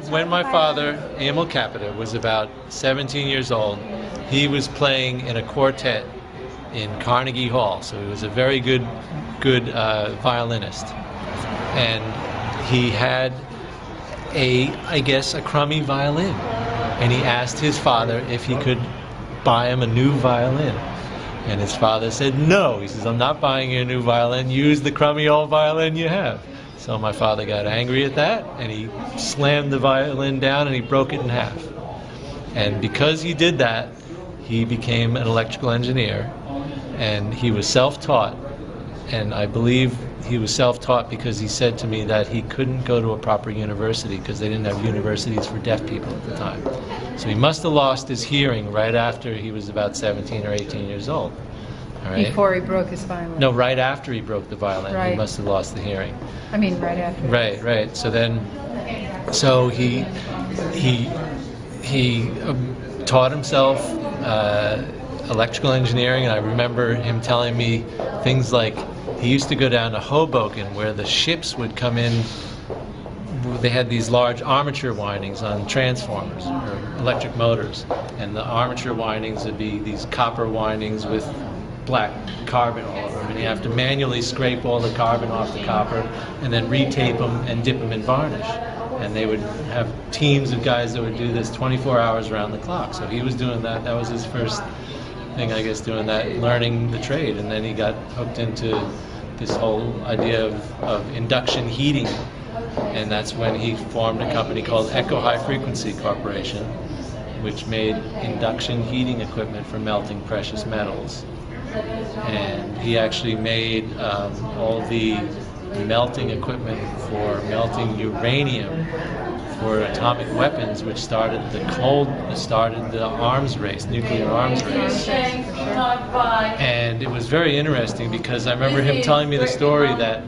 when my father, Emil Capita, was about 17 years old, he was playing in a quartet in Carnegie Hall, so he was a very good violinist. And he had I guess, a crummy violin. And he asked his father if he could buy him a new violin. And his father said, no. He says, I'm not buying you a new violin. Use the crummy old violin you have. So my father got angry at that, and he slammed the violin down and he broke it in half. And because he did that, he became an electrical engineer, and he was self-taught. And I believe he was self-taught because he said to me that he couldn't go to a proper university because they didn't have universities for deaf people at the time. So he must have lost his hearing right after he was about 17 or 18 years old. All right? Before he broke his violin. No, right after he broke the violin, right. He must have lost the hearing. I mean, right after. Right. So then, he taught himself electrical engineering, and I remember him telling me things like he used to go down to Hoboken where the ships would come in. They had these large armature windings on transformers or electric motors, and the armature windings would be these copper windings with black carbon all over them, and you have to manually scrape all the carbon off the copper and then retape them and dip them in varnish. And they would have teams of guys that would do this 24 hours around the clock. So he was doing that. That was his first thing, I guess, doing that, learning the trade. And then he got hooked into this whole idea of induction heating. And that's when he formed a company called Echo High Frequency Corporation, which made induction heating equipment for melting precious metals. And he actually made all the melting equipment for melting uranium for atomic weapons, which started the arms race, nuclear arms race. And it was very interesting because I remember him telling me the story that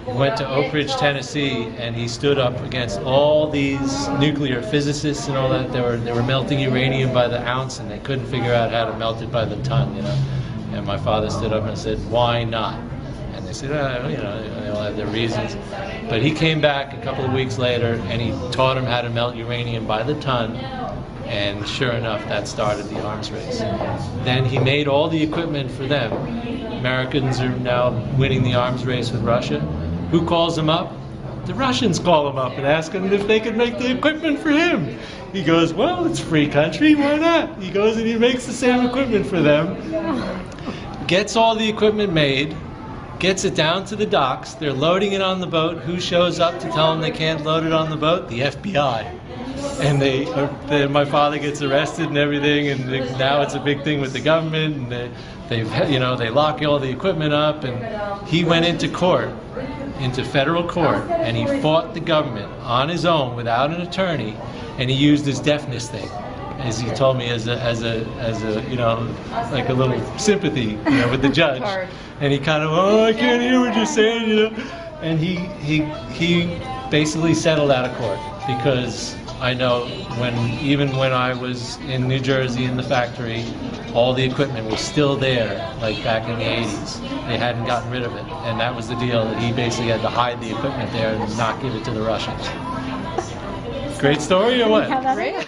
he went to Oak Ridge, Tennessee, and he stood up against all these nuclear physicists and all that. They were melting uranium by the ounce, and they couldn't figure out how to melt it by the ton, you know. And my father stood up and said, "Why not?" And they said, you know, they all have their reasons. But he came back a couple of weeks later and he taught him how to melt uranium by the ton, and sure enough, that started the arms race. Then he made all the equipment for them. Americans are now winning the arms race with Russia. Who calls him up? The Russians call him up and ask him if they could make the equipment for him. He goes, well, it's a free country, why not? He goes and he makes the same equipment for them, gets all the equipment made, gets it down to the docks. They're loading it on the boat. Who shows up to tell them they can't load it on the boat? The FBI. And my father gets arrested and everything, and now it's a big thing with the government, and they lock all the equipment up, and he went into court, into federal court, and he fought the government on his own without an attorney, and he used his deafness thing, as he told me, as a you know, like a little sympathy, you know, with the judge. And he kind of, oh, I can't hear what you're saying, you know. And he basically settled out of court, because I know even when I was in New Jersey in the factory, all the equipment was still there, like back in the 80s. They hadn't gotten rid of it, and that was the deal, that he basically had to hide the equipment there and not give it to the Russians. Great story or what? Great.